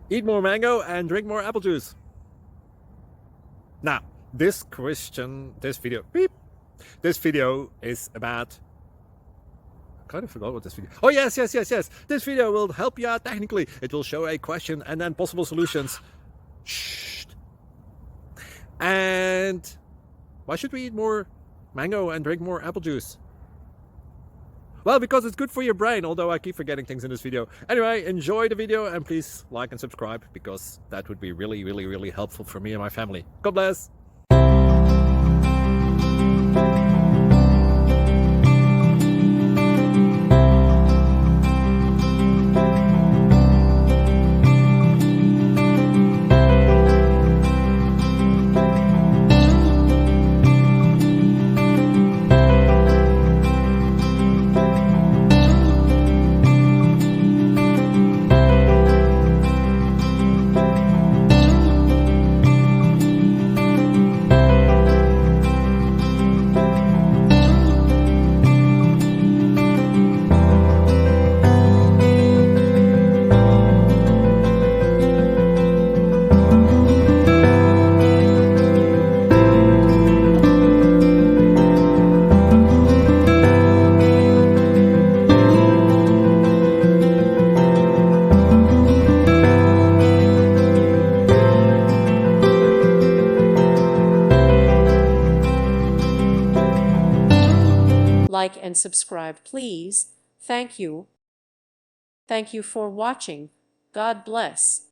Eat more mango and drink more apple juice. Now, this video is about, I kind of forgot what this video. Oh, yes. This video will help you out technically. It will show a question and then possible solutions. Shh. And why should we eat more mango and drink more apple juice? Well, because it's good for your brain, although I keep forgetting things in this video. Anyway, enjoy the video and please like and subscribe, because that would be really helpful for me and my family. God bless. Like and subscribe, please. Thank you. Thank you for watching. God bless.